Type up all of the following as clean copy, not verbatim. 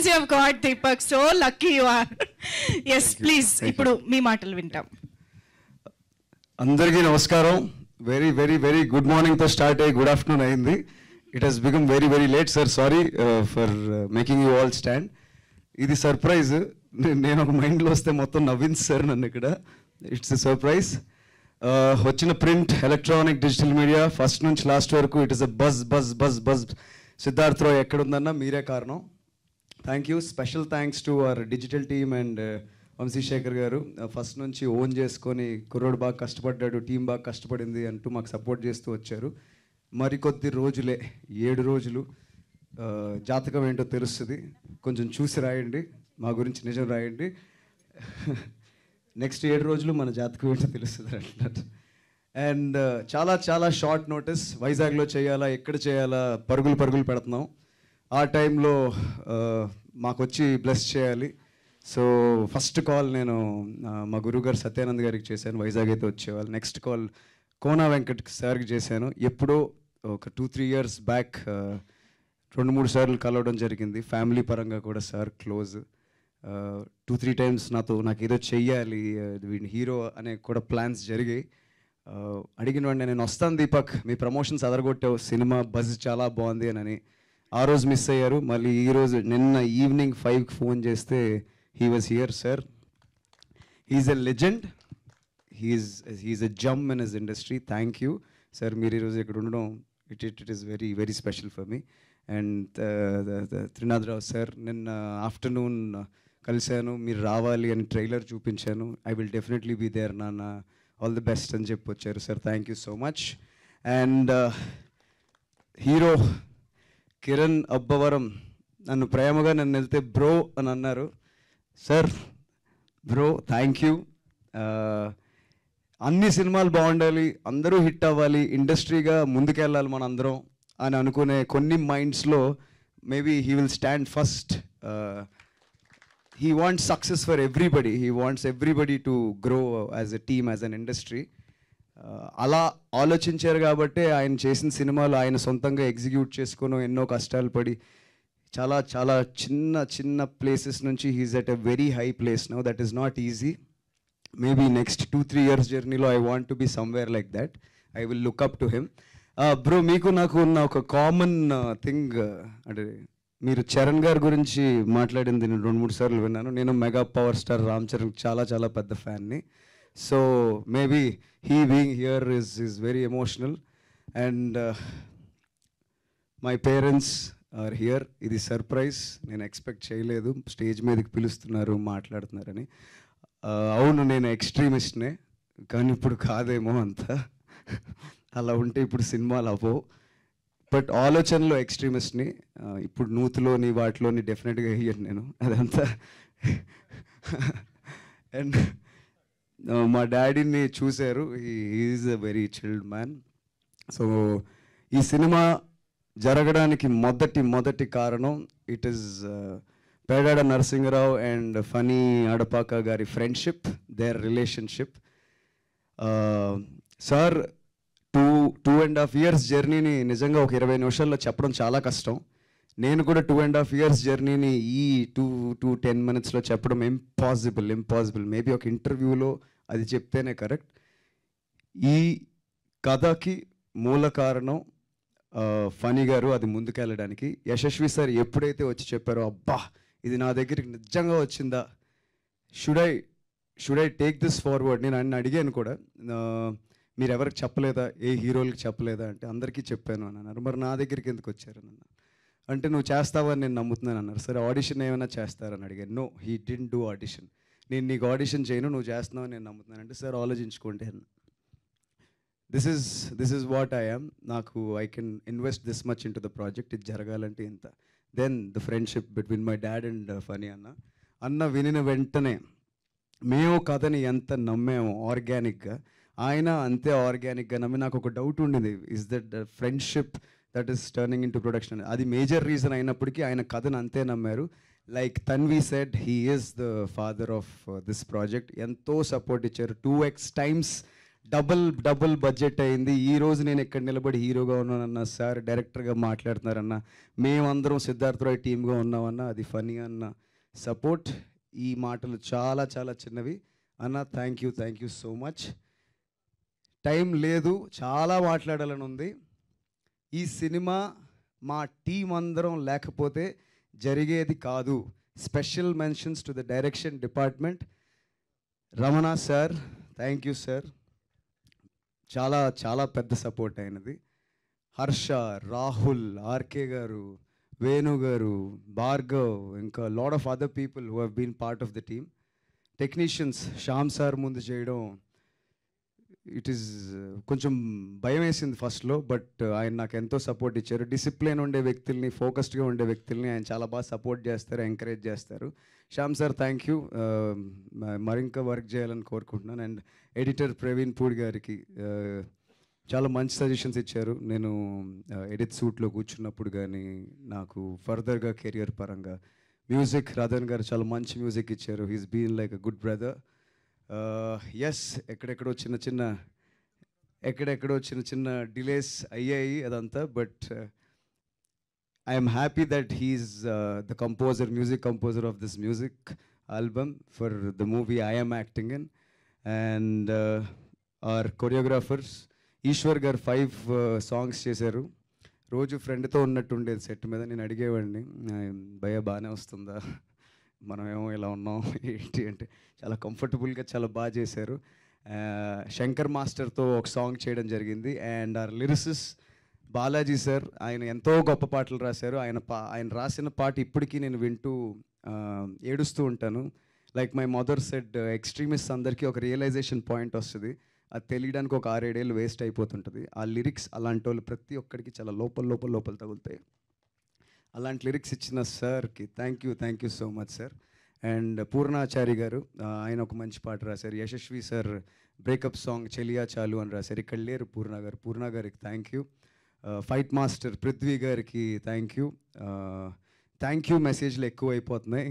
Patience you have got Deepak, so lucky you are. yes please ఇప్పుడు మీ మాటలు వింటాం. అందరికీ నమస్కారం. వెరీ వెరీ వెరీ గుడ్ మార్నింగ్తో స్టార్ట్ అయ్యి గుడ్ ఆఫ్టర్నూన్ అయింది. It has become very very late sir, sorry for making you all stand. ఇది సర్ప్రైజ్. నేను ఒక మైండ్లో వస్తే మొత్తం నవ్వింది సార్ నన్ను ఇక్కడ. It's a surprise. వచ్చిన print, electronic, digital media first నుంచి లాస్ట్ వరకు it is a buzz buzz buzz buzz. Siddharth Roy ఎక్కడుందన్నా మీరే కారణం. Thank you. Special thanks to our digital team and Vamsi Sekhar గారు. ఫస్ట్ నుంచి ఓన్ చేసుకొని కుర్రోడు బాగా కష్టపడ్డాడు, టీం బాగా కష్టపడింది అంటూ మాకు సపోర్ట్ చేస్తూ వచ్చారు. మరికొద్ది రోజులే, 7 రోజులు జాతకం ఏంటో తెలుస్తుంది. కొంచెం చూసి రాయండి, మా గురించి నిజం రాయండి. నెక్స్ట్ 7 రోజులు మన జాతకం ఏంటో తెలుస్తుంది అంటున్నారు. అండ్ చాలా చాలా షార్ట్ నోటీస్. వైజాగ్లో చేయాలా, ఎక్కడ చేయాలా, పరుగులు పరుగులు పెడుతున్నాం. ఆ టైంలో మాకు వచ్చి బ్లెస్ చేయాలి. సో ఫస్ట్ కాల్ నేను మా గురువుగారు సత్యానంద్ గారికి చేశాను, వైజాగ్ అయితే వచ్చేవాళ్ళు. నెక్స్ట్ కాల్ కోనా వెంకట్ సార్కి చేశాను. ఎప్పుడో ఒక 2-3 years బ్యాక్ 2-3 సార్లు కలవడం జరిగింది. ఫ్యామిలీ పరంగా కూడా సార్ క్లోజ్. 2-3 times నాకు ఏదో చెయ్యాలి, వీడిని హీరో అనే కూడా ప్లాన్స్ జరిగాయి. అడిగిన వాడిని, నేను వస్తాను దీపక్, మీ ప్రమోషన్స్ అదరగొట్టావు, సినిమా బజ్ చాలా బాగుంది అని. ఆ రోజు మిస్ అయ్యారు. మళ్ళీ ఈరోజు నిన్న ఈవినింగ్ 5కి ఫోన్ చేస్తే he was here, sir. He's a legend. He's a gem in his industry. Thank you, sir. Meer ee roju ikkada undadam, it is very very special for me. And Trinath Rao sir, ninna afternoon kalsanu, meer raavali ani trailer chupinchanu. I will definitely be there nana, all the best ani cheppocharu sir. Thank you so much. And hero Kiran Abbavaram నన్ను ప్రేమగా నన్ను వెళ్తే bro అని అన్నారు. Sir bro thank you. అన్ని సినిమాలు బాగుండాలి, అందరూ హిట్ అవ్వాలి, ఇండస్ట్రీగా ముందుకెళ్ళాలి మన అందరం అని అనుకునే కొన్ని మైండ్స్లో maybe he will stand first. He wants success for everybody. He wants everybody to grow as a team, as an industry. అలా ఆలోచించారు కాబట్టి ఆయన చేసిన సినిమాలు ఆయన సొంతంగా ఎగ్జిక్యూట్ చేసుకుని ఎన్నో కష్టాలు పడి చాలా చాలా చిన్న చిన్న ప్లేసెస్ నుంచి he's at a very high place now. That is not easy. Maybe next 2-3 years జర్నీలో I want to be somewhere like that. I will look up to him. Bro, మీకు నాకు ఉన్న ఒక కామన్ థింగ్ అంటే, మీరు చరణ్ గారి గురించి మాట్లాడింది నేను 2-3 సార్లు విన్నాను. నేను mega power star Ram Charan చాలా చాలా పెద్ద ఫ్యాన్ని. So maybe he being here is very emotional. And my parents are here. ఇది సర్ప్రైజ్, నేను ఎక్స్పెక్ట్ చేయలేదు. స్టేజ్ మీదకి పిలుస్తున్నారు, మాట్లాడుతున్నారని. అవును, నేను ఎక్స్ట్రీమిస్ట్నే, కానీ ఇప్పుడు కాదేమో అంతా. అలా ఉంటే ఇప్పుడు సినిమాలు అవ్వవు. బట్ ఆలోచనలో ఎక్స్ట్రీమిస్ట్ని. ఇప్పుడు నూతులోని వాటిలోని డెఫినెట్గా వేయను నేను అదంతా. అండ్ మా డాడీని చూశారు. Is a very chilled man. So ఈ సినిమా జరగడానికి మొదటి కారణం it is Pedada Narasimharao and funny Adapaka గారి friendship, there relationship. Sir 2.5 years జర్నీని నిజంగా ఒక 20 నిమిషాల్లో చెప్పడం చాలా కష్టం. నేను కూడా 2.5 years జర్నీని ఈ 2-10 minutes చెప్పడం ఇంపాసిబుల్. మేబీ ఒక ఇంటర్వ్యూలో అది చెప్తేనే కరెక్ట్. ఈ కథకి మూల కారణం ఫనీ గారు. అది ముందుకెళ్ళడానికి యశస్వి సార్ ఎప్పుడైతే వచ్చి చెప్పారో, అబ్బా ఇది నా దగ్గరికి నిజంగా వచ్చిందా, should I take this forward. నేను ఆయన అడిగాను కూడా, మీరు ఎవరికి చెప్పలేదా, ఏ హీరోలకి చెప్పలేదా అంటే అందరికీ చెప్పాను అని అన్నారు. మరి నా దగ్గరికి ఎందుకు వచ్చారు అన్న అంటే, నువ్వు చేస్తావని నేను నమ్ముతున్నాను అన్నారు. సరే ఆడిషన్ ఏమైనా చేస్తారని అడిగాను. No, he didn't do audition. నేను నీకు ఆడిషన్ చేయను, నువ్వు చేస్తున్నావు నేను నమ్ముతున్నాను అంటే, సార్ ఆలోచించుకోండి అన్న. This is what I am. నాకు I can invest this much into the project. ఇది జరగాలంటే ఇంత. Then the friendship between my dad and Phani అన్న వినిన వెంటనే మేము కథని ఎంత నమ్మాము ఆర్గానిక్గా, ఆయన అంతే ఆర్గానిక్గా నమ్మి. నాకు ఒక డౌట్ ఉండేది, is that friendship that is turning in to production. అది మేజర్ రీజన్ అయినప్పటికీ ఆయన కథను అంతే నమ్మారు. Like Tanvi said, he is the father of this project. ఎంతో సపోర్ట్ ఇచ్చారు. 2x times డబుల్ బడ్జెట్ అయింది. ఈ రోజు నేను ఇక్కడ నిలబడి హీరోగా ఉన్నానన్న, సార్ డైరెక్టర్గా మాట్లాడుతున్నారన్న, మేమందరం సిద్ధార్థ్ రాయ్ టీమ్గా ఉన్నామన్న, అది ఫనీ అన్న సపోర్ట్. ఈ మాటలు చాలా చాలా చిన్నవి అన్న. Thank you so much. Time లేదు, చాలా మాట్లాడాలని ఉంది. ఈ సినిమా మా టీం అందరం లేకపోతే జరిగేది కాదు. Special mentions to the direction department. Ramana sir, thank you sir, చాలా చాలా పెద్ద సపోర్ట్ అయినది. హర్ష, రాహుల్, ఆర్కే గారు, వేణు గారు, భార్గవ్, ఇంకా lot of other people who have been part of the team. Technicians Shyam sir ముందు చేయడం ఇట్ ఈస్ కొంచెం భయం వేసింది ఫస్ట్లో, బట్ ఆయన నాకు ఎంతో సపోర్ట్ ఇచ్చారు. డిసిప్లిన్ ఉండే వ్యక్తుల్ని, ఫోకస్డ్గా ఉండే వ్యక్తుల్ని ఆయన చాలా బాగా సపోర్ట్ చేస్తారు, ఎంకరేజ్ చేస్తారు. Shyam sir thank you. మరింకా వర్క్ చేయాలని కోరుకుంటున్నాను. అండ్ ఎడిటర్ ప్రవీణ్ పూడి గారికి చాలా మంచి సజెషన్స్ ఇచ్చారు. నేను ఎడిట్ సూట్లో కూర్చున్నప్పుడు కానీ, నాకు ఫర్దర్గా కెరియర్ పరంగా. మ్యూజిక్ రాధన్ గారు చాలా మంచి మ్యూజిక్ ఇచ్చారు. He's been like a good brother. Yes, ఎక్కడెక్కడో చిన్న చిన్న డిలేస్ అయ్యాయి అదంతా, but I'm happy that he's the composer, music composer of this music album for the movie I am acting in. And our choreographers Eshwar garu 5 songs చేశారు. రోజు ఫ్రెండ్తో ఉన్నట్టు ఉండేది సెట్ మీద. నేను అడిగేవాడిని, భయ బాగానే వస్తుందా, మనమేమో ఇలా ఉన్నాం ఏంటి అంటే, చాలా కంఫర్టబుల్గా చాలా బాగా చేశారు. శంకర్ మాస్టర్తో ఒక సాంగ్ చేయడం జరిగింది. And our lyricist Balaji sir, ఆయన ఎంతో గొప్ప పాటలు రాశారు. ఆయన రాసిన పాట ఇప్పటికీ నేను వింటూ ఏడుస్తూ ఉంటాను. Like my mother said, extremist అందరికీ ఒక రియలైజేషన్ పాయింట్ వస్తుంది, అది తెలియడానికి ఒక 6-7 ఏళ్ళు వేస్ట్ అయిపోతుంటుంది. ఆ లిరిక్స్ అలాంటి వాళ్ళు ప్రతి ఒక్కడికి చాలా లోపల తగులుతాయి. అలాంటి లిరిక్స్ ఇచ్చిన సార్కి thank you so much sir. And Purnachari గారు, ఆయన ఒక మంచి పాట రాశారు. యశస్వి సార్ బ్రేకప్ సాంగ్ చెలియా చాలు అని రాశారు. ఇక్కడ లేరు పూర్ణ గారికి thank you. Fight master Prithvi గారికి థ్యాంక్ యూ. మెసేజ్లు ఎక్కువ అయిపోతున్నాయి.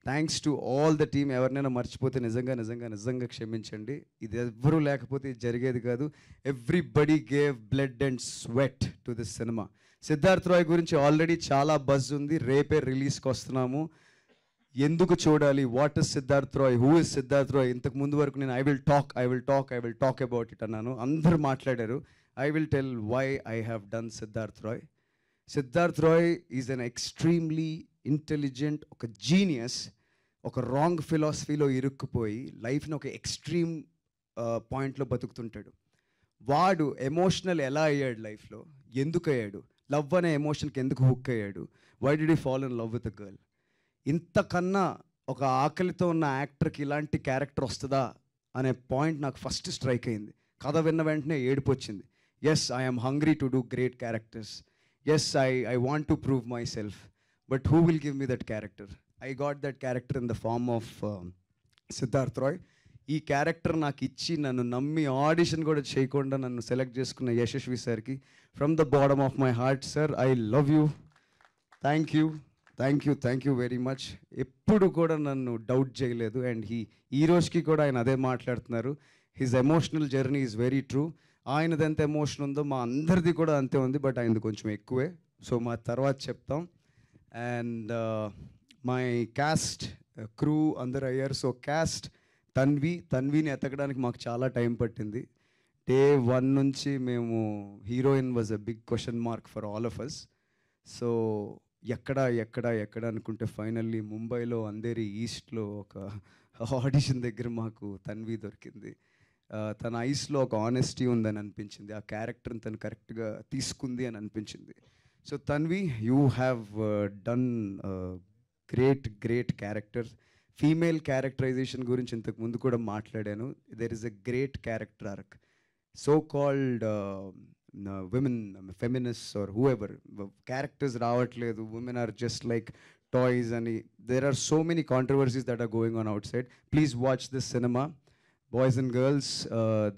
Thanks to all the team. ఎవరినైనా మర్చిపోతే నిజంగా క్షమించండి. ఇది ఎవ్వరూ లేకపోతే ఇది జరిగేది కాదు. Everybody gave blood and sweat to this cinema. Siddharth Roy గురించి ఆల్రెడీ చాలా బజ్ ఉంది. రేపే రిలీజ్కి వస్తున్నాము. ఎందుకు చూడాలి, what is Siddharth Roy, who is Siddharth Roy? ఇంతకు ముందు వరకు నేను I will talk about it అన్నాను. అందరూ మాట్లాడారు. I will tell why I have done Siddharth Roy. Siddharth Roy is an extremely intelligent, ఒక జీనియస్. ఒక రాంగ్ ఫిలాసఫీలో ఇరుక్కుపోయి లైఫ్ని ఒక ఎక్స్ట్రీమ్ పాయింట్లో బతుకుతుంటాడు. వాడు ఎమోషనల్ ఎలా అయ్యాడు లైఫ్లో, ఎందుకు అయ్యాడు, లవ్ అనే ఎమోషన్కి ఎందుకు హుక్ అయ్యాడు, why did he fall in love with a girl? ఇంతకన్నా ఒక ఆకలితో ఉన్న యాక్టర్కి ఇలాంటి క్యారెక్టర్ వస్తుందా అనే పాయింట్ నాకు ఫస్ట్ స్ట్రైక్ అయింది. కథ విన్న వెంటనే ఏడుపు వచ్చింది. Yes, I'm hungry to do great characters. Yes, I want to prove myself. But who will give me that character? I got that character in the form of Siddharth Roy. ఈ character నాకు ఇచ్చి నన్ను నమ్మి ఆడిషన్ కూడా చేయకుండా నన్ను select చేసుకున్న యశస్వి సార్కి from the bottom of my heart sir, I love you. Thank you very much. ఎప్పుడు కూడా నన్ను డౌట్ చేయలేదు. అండ్ ఈ రోజుకి కూడా ఆయన అదే మాట్లాడుతున్నారు. His emotional journey is very true. ఆయనది ఎంత ఎమోషన్ ఉందో మా అందరిది కూడా అంతే ఉంది, బట్ ఆయనది కొంచెం ఎక్కువే. సో మా తర్వాత చెప్తాం. అండ్ మై క్యాస్ట్ క్రూ అందరు అయ్యారు. సో క్యాస్ట్ తన్విని ఎతకడానికి మాకు చాలా టైం పట్టింది. Day 1 నుంచి మేము heroine was a big question mark for all of us. So ఎక్కడ అనుకుంటే ఫైనల్లీ ముంబైలో అంధేరి ఈస్ట్లో ఒక ఆడిషన్ దగ్గర మాకు తన్వి దొరికింది. తన ఐస్లో ఒక ఆనెస్టీ ఉందని అనిపించింది. ఆ క్యారెక్టర్ని తను కరెక్ట్గా తీసుకుంది అని అనిపించింది. So Tanvi, you have done great character. Female characterization గురించి ఇంతకు ముందు కూడా మాట్లాడాను. There is a great character arc. So called women, feminists or whoever, characters రావట్లేదు, women are just like toys, and there are so many controversies that are going on outside. Please watch this cinema, boys and girls.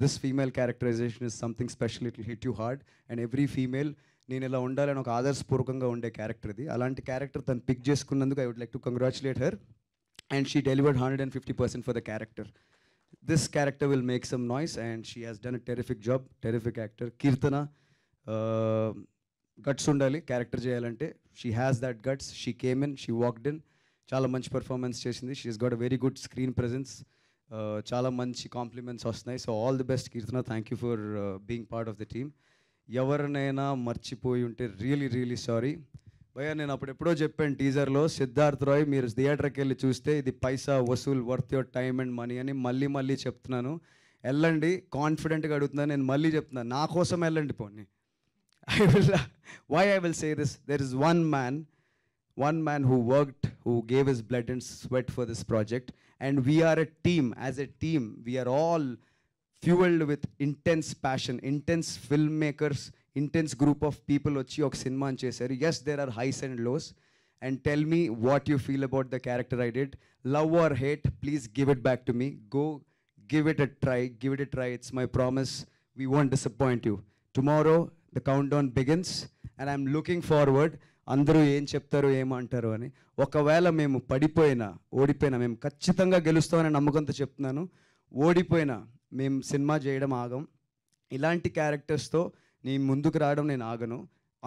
This female characterization is something special. It will hit you hard. And every female, నేను ఇలా ఉండాలని ఒక ఆదర్శపూర్వకంగా ఉండే character ఇది. అలాంటి character తను pick చేసుకున్నందుకు I would like to congratulate her. And she delivered 150% for the character. this character will make some noise, and she has done a terrific job. Terrific actor. Kirtana, guts undali character cheyalante. She has that guts. She came in, she walked in. Chala manchi performance chesindi. She has got a very good screen presence. Chala manchi compliments వస్తున్నాయి. So all the best, Kirtana. Thank you for being part of the team. ఎవరినైనా మర్చిపోయి ఉంటే really really sorry భయ్యా. నేను అప్పుడు ఎప్పుడో చెప్పాను టీజర్లో, సిద్ధార్థ్ రాయ్ మీరు థియేటర్కి వెళ్ళి చూస్తే ఇది పైసా వసూల్, worth your time and money అని మళ్ళీ చెప్తున్నాను. వెళ్ళండి, కాన్ఫిడెంట్గా అడుగుతున్నాను. నేను మళ్ళీ చెప్తున్నాను, నా కోసం వెళ్ళండి పోనీ. I will say this, there is one man who worked, who gave his blood and sweat for this project, and we are a team. As a team, we are all fueled with intense passion, intense filmmakers, intense group of people వచ్చి ఒక cinema చేశారు. Yes, there are highs and lows, and tell me what you feel about the character I did. Love or hate, please give it back to me. Go give it a try. It's my promise, we won't disappoint you. Tomorrow the countdown begins and I'm looking forward. అందరూ ఏం చెప్తారు ఏమంటారు అని. ఒకవేళ మేము ఓడిపోయినా మేము ఖచ్చితంగా గెలుస్తామని నమ్మకంతో చెప్తున్నాను. ఓడిపోయినా మేము సినిమా చేయడం ఆగం. ఇలాంటి క్యారెక్టర్స్తో నీ ముందుకు రావడం నేను ఆగను.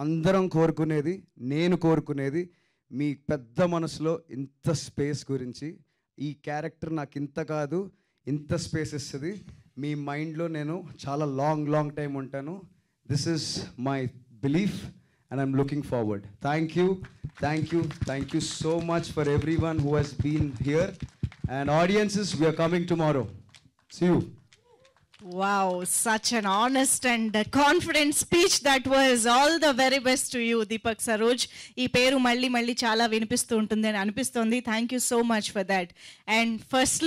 అందరం కోరుకునేది, నేను కోరుకునేది మీ పెద్ద మనసులో ఇంత స్పేస్ గురించి. ఈ క్యారెక్టర్ నాకు ఇంత కాదు, ఇంత స్పేస్ ఇస్తుంది. మీ మైండ్లో నేను చాలా లాంగ్ టైం ఉంటాను. This is my belief and I'm looking forward. Thank you so much for everyone who has been here, and audiences, we are coming tomorrow. See you. Wow, such an honest and confident speech that was. All the very best to you, Deepak Saroj. ఈ పేరు మళ్ళీ చాలా వినిపిస్తూ ఉంటుంది అని అనిపిస్తుంది. Thank you so much for that. And firstly